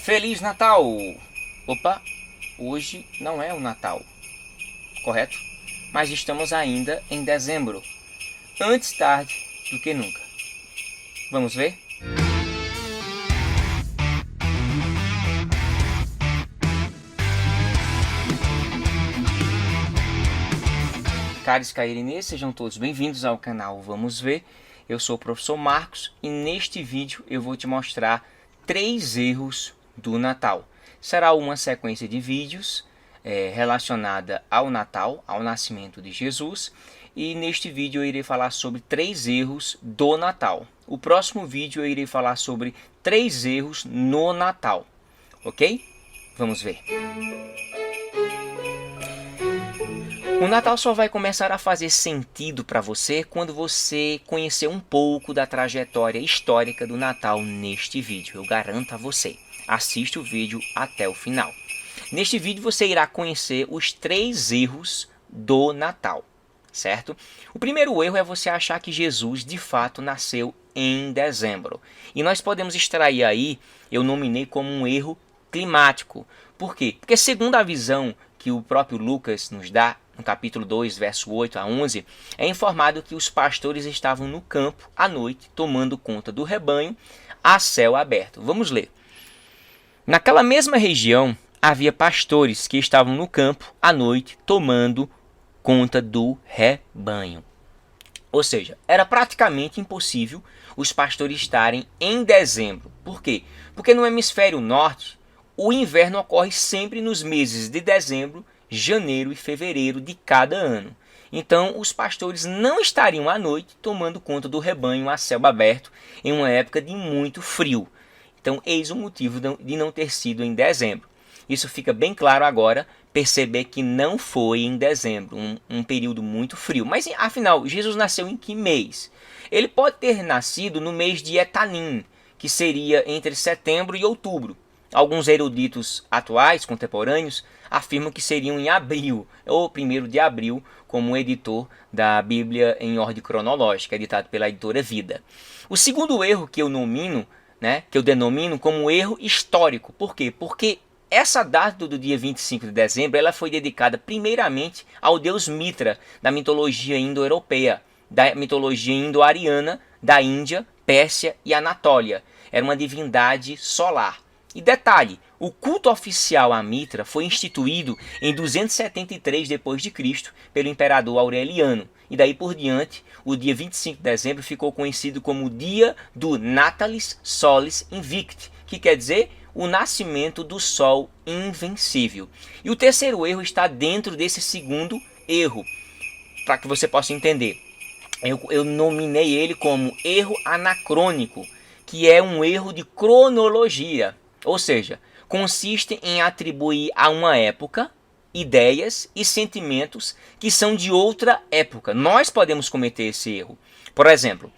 Feliz Natal! Opa, hoje não é o Natal, correto? Mas estamos ainda em dezembro. Antes tarde do que nunca. Vamos ver? Caros cairinês, sejam todos bem-vindos ao canal Vamos Ver. Eu sou o professor Marcos e neste vídeo eu vou te mostrar 3 erros do Natal. Será uma sequência de vídeos relacionada ao Natal, ao nascimento de Jesus. E neste vídeo eu irei falar sobre 3 erros do Natal. O próximo vídeo eu irei falar sobre 3 erros no Natal, ok? Vamos ver. O Natal só vai começar a fazer sentido para você quando você conhecer um pouco da trajetória histórica do Natal neste vídeo. Eu garanto a você. Assista o vídeo até o final. Neste vídeo você irá conhecer os 3 erros do Natal, certo? O primeiro erro é você achar que Jesus de fato nasceu em dezembro. E nós podemos extrair aí, eu nominei como um erro climático. Por quê? Porque segundo a visão que o próprio Lucas nos dá, no capítulo 2, verso 8 a 11, é informado que os pastores estavam no campo à noite, tomando conta do rebanho, a céu aberto. Vamos ler. Naquela mesma região, havia pastores que estavam no campo à noite, tomando conta do rebanho. Ou seja, era praticamente impossível os pastores estarem em dezembro. Por quê? Porque no hemisfério norte, o inverno ocorre sempre nos meses de dezembro, janeiro e fevereiro de cada ano. Então, os pastores não estariam à noite tomando conta do rebanho a céu aberto em uma época de muito frio. Então, eis o motivo de não ter sido em dezembro. Isso fica bem claro agora, perceber que não foi em dezembro, um período muito frio. Mas, afinal, Jesus nasceu em que mês? Ele pode ter nascido no mês de Etanim, que seria entre setembro e outubro. Alguns eruditos atuais, contemporâneos, afirmam que seriam em abril, ou 1º de abril, como editor da Bíblia em ordem cronológica, editado pela editora Vida. O segundo erro que eu denomino como erro histórico. Por quê? Porque essa data do dia 25 de dezembro ela foi dedicada primeiramente ao deus Mitra, da mitologia indo-europeia, da mitologia indo-ariana, da Índia, Pérsia e Anatólia. Era uma divindade solar. E detalhe, o culto oficial a Mitra foi instituído em 273 d.C. pelo imperador Aureliano. E daí por diante, o dia 25 de dezembro ficou conhecido como o dia do Natalis Solis Invicti, que quer dizer o nascimento do sol invencível. E o terceiro erro está dentro desse segundo erro, para que você possa entender. Eu nominei ele como erro anacrônico, que é um erro de cronologia. Ou seja, consiste em atribuir a uma época ideias e sentimentos que são de outra época. Nós podemos cometer esse erro. Por exemplo,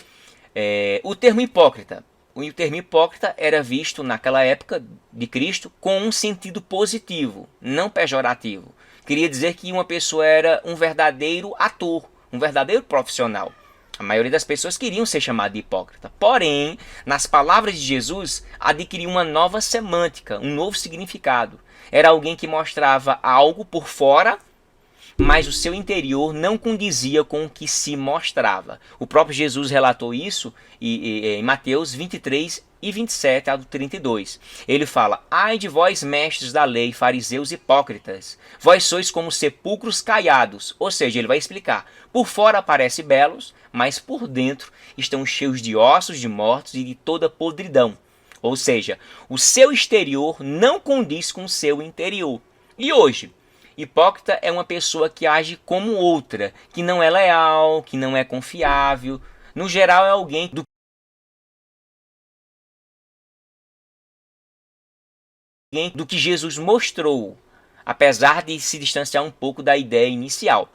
o termo hipócrita. O termo hipócrita era visto naquela época de Cristo com um sentido positivo, não pejorativo. Queria dizer que uma pessoa era um verdadeiro ator, um verdadeiro profissional. A maioria das pessoas queriam ser chamadas de hipócrita. Porém, nas palavras de Jesus, adquiriu uma nova semântica, um novo significado. Era alguém que mostrava algo por fora, mas o seu interior não condizia com o que se mostrava. O próprio Jesus relatou isso em Mateus 23 e 27 ao 32. Ele fala: ai de vós, mestres da lei, fariseus hipócritas, vós sois como sepulcros caiados. Ou seja, ele vai explicar. Por fora parecem belos, mas por dentro estão cheios de ossos de mortos e de toda podridão. Ou seja, o seu exterior não condiz com o seu interior. E hoje, hipócrita é uma pessoa que age como outra, que não é leal, que não é confiável. No geral, é alguém do que Jesus mostrou, apesar de se distanciar um pouco da ideia inicial.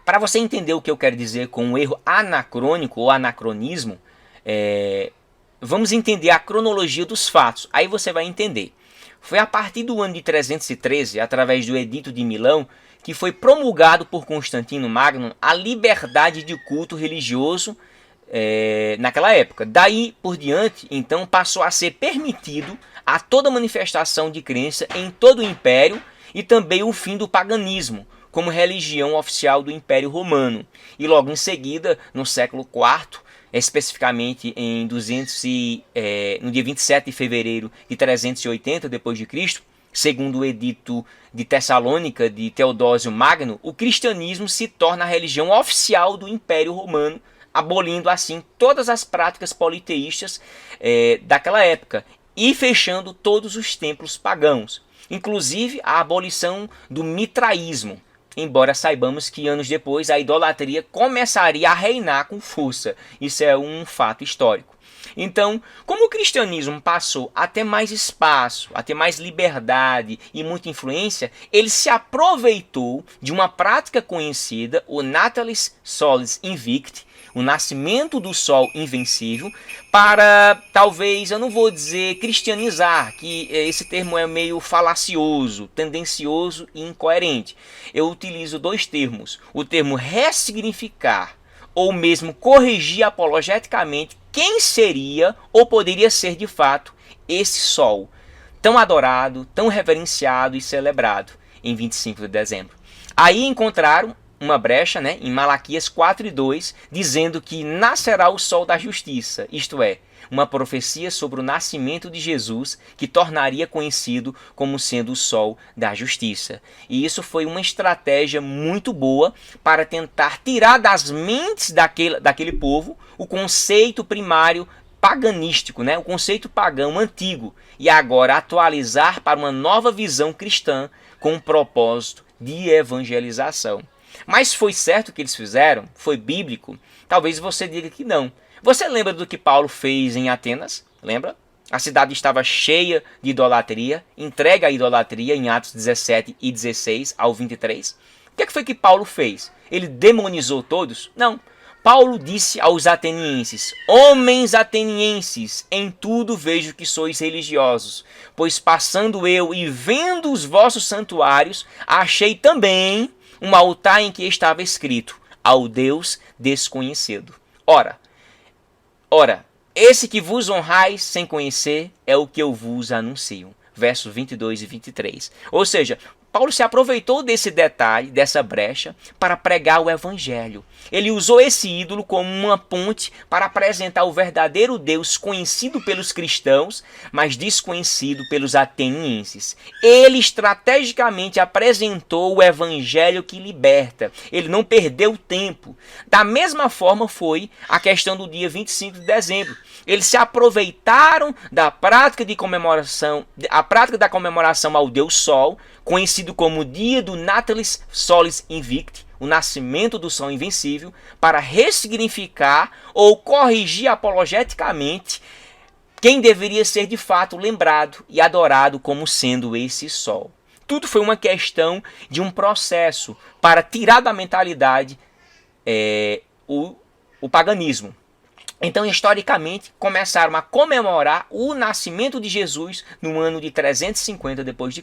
Para você entender o que eu quero dizer com um erro anacrônico ou anacronismo, vamos entender a cronologia dos fatos. Aí você vai entender. Foi a partir do ano de 313, através do Edito de Milão, que foi promulgado por Constantino Magno a liberdade de culto religioso naquela época. Daí por diante, então, passou a ser permitido a toda manifestação de crença em todo o império e também o fim do paganismo como religião oficial do Império Romano. E logo em seguida, no século IV, especificamente no dia 27 de fevereiro de 380 d.C., segundo o edito de Tessalônica de Teodósio Magno, o cristianismo se torna a religião oficial do Império Romano, abolindo assim todas as práticas politeístas daquela época e fechando todos os templos pagãos, inclusive a abolição do mitraísmo, embora saibamos que anos depois a idolatria começaria a reinar com força. Isso é um fato histórico. Então, como o cristianismo passou a ter mais espaço, a ter mais liberdade e muita influência, ele se aproveitou de uma prática conhecida, o Natalis Solis Invicti, o nascimento do sol invencível, para, talvez, eu não vou dizer cristianizar, que esse termo é meio falacioso, tendencioso e incoerente. Eu utilizo dois termos, o termo ressignificar, ou mesmo corrigir apologeticamente quem seria ou poderia ser de fato esse sol, tão adorado, tão reverenciado e celebrado em 25 de dezembro. Aí encontraram uma brecha, em Malaquias 4:2, dizendo que nascerá o sol da justiça, isto é, uma profecia sobre o nascimento de Jesus que tornaria conhecido como sendo o sol da justiça. E isso foi uma estratégia muito boa para tentar tirar das mentes daquele povo o conceito primário paganístico, o conceito pagão antigo, e agora atualizar para uma nova visão cristã com um propósito de evangelização. Mas foi certo o que eles fizeram? Foi bíblico? Talvez você diga que não. Você lembra do que Paulo fez em Atenas? Lembra? A cidade estava cheia de idolatria, entregue à idolatria em Atos 17 e 16 ao 23. O que foi que Paulo fez? Ele demonizou todos? Não. Paulo disse aos atenienses: homens atenienses, em tudo vejo que sois religiosos, pois passando eu e vendo os vossos santuários, achei também um altar em que estava escrito: ao Deus desconhecido. Ora, esse que vos honrais sem conhecer é o que eu vos anuncio. Versos 22 e 23. Ou seja, Paulo se aproveitou desse detalhe, dessa brecha, para pregar o evangelho. Ele usou esse ídolo como uma ponte para apresentar o verdadeiro Deus conhecido pelos cristãos, mas desconhecido pelos atenienses. Ele estrategicamente apresentou o evangelho que liberta. Ele não perdeu tempo. Da mesma forma foi a questão do dia 25 de dezembro. Eles se aproveitaram da prática da comemoração ao Deus Sol, conhecido como o dia do Natalis Solis Invicti, o nascimento do sol invencível, para ressignificar ou corrigir apologeticamente quem deveria ser de fato lembrado e adorado como sendo esse sol. Tudo foi uma questão de um processo para tirar da mentalidade o paganismo. Então, historicamente, começaram a comemorar o nascimento de Jesus no ano de 350 d.C.,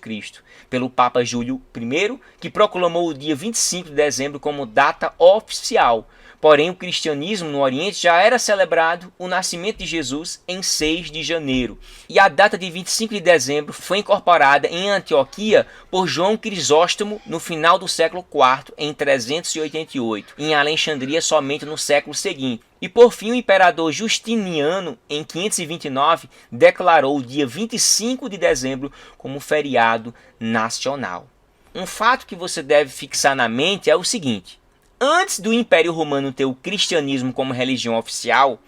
pelo Papa Júlio I, que proclamou o dia 25 de dezembro como data oficial. Porém, o cristianismo no Oriente já era celebrado o nascimento de Jesus em 6 de janeiro. E a data de 25 de dezembro foi incorporada em Antioquia por João Crisóstomo no final do século IV, em 388, e em Alexandria somente no século seguinte. E por fim, o imperador Justiniano, em 529, declarou o dia 25 de dezembro como feriado nacional. Um fato que você deve fixar na mente é o seguinte: antes do Império Romano ter o cristianismo como religião oficial,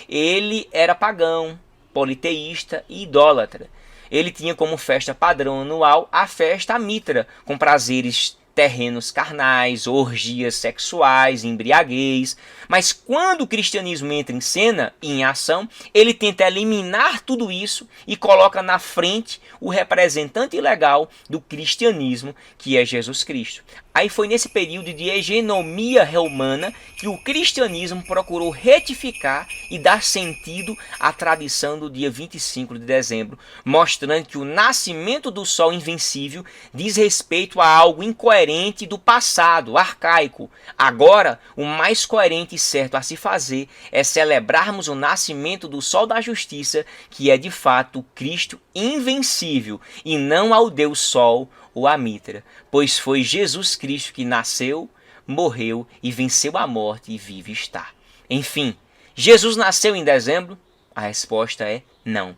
ele era pagão, politeísta e idólatra. Ele tinha como festa padrão anual a festa Mitra, com prazeres terrenos carnais, orgias sexuais, embriaguez. Mas quando o cristianismo entra em cena e em ação, ele tenta eliminar tudo isso e coloca na frente o representante legal do cristianismo, que é Jesus Cristo. Aí foi nesse período de hegemonia romana que o cristianismo procurou retificar e dar sentido à tradição do dia 25 de dezembro, mostrando que o nascimento do sol invencível diz respeito a algo incoerente coerente do passado, arcaico. Agora, o mais coerente e certo a se fazer é celebrarmos o nascimento do Sol da Justiça, que é de fato o Cristo invencível, e não ao Deus Sol ou a Mitra, pois foi Jesus Cristo que nasceu, morreu e venceu a morte e vive está. Enfim, Jesus nasceu em dezembro? A resposta é não.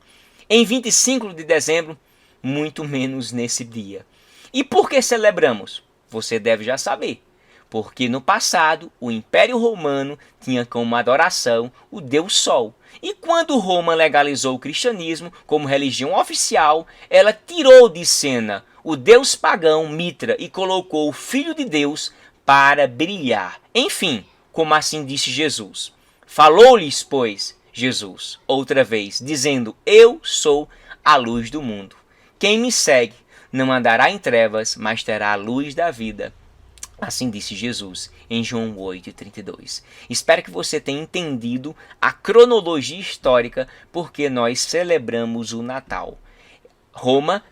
Em 25 de dezembro? Muito menos nesse dia. E por que celebramos? Você deve já saber. Porque no passado o Império Romano tinha como adoração o Deus Sol. E quando Roma legalizou o cristianismo como religião oficial, ela tirou de cena o deus pagão Mitra e colocou o Filho de Deus para brilhar. Enfim, como assim disse Jesus. Falou-lhes, pois, Jesus, outra vez, dizendo: Eu sou a luz do mundo. Quem me segue não andará em trevas, mas terá a luz da vida. Assim disse Jesus em João 8,32. Espero que você tenha entendido a cronologia histórica porque nós celebramos o Natal. Roma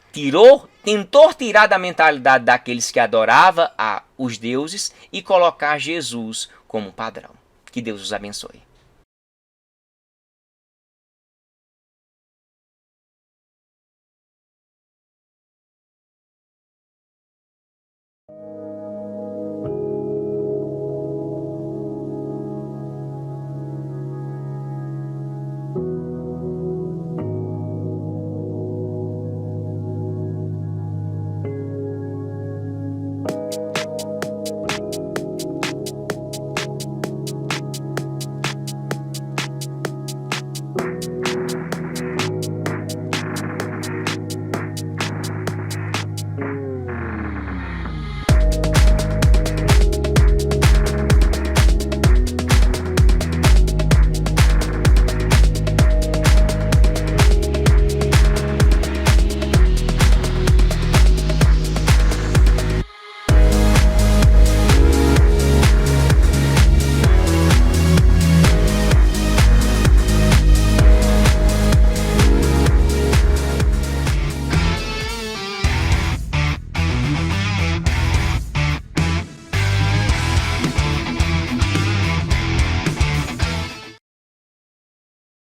tentou tirar da mentalidade daqueles que adoravam os deuses e colocar Jesus como padrão. Que Deus os abençoe.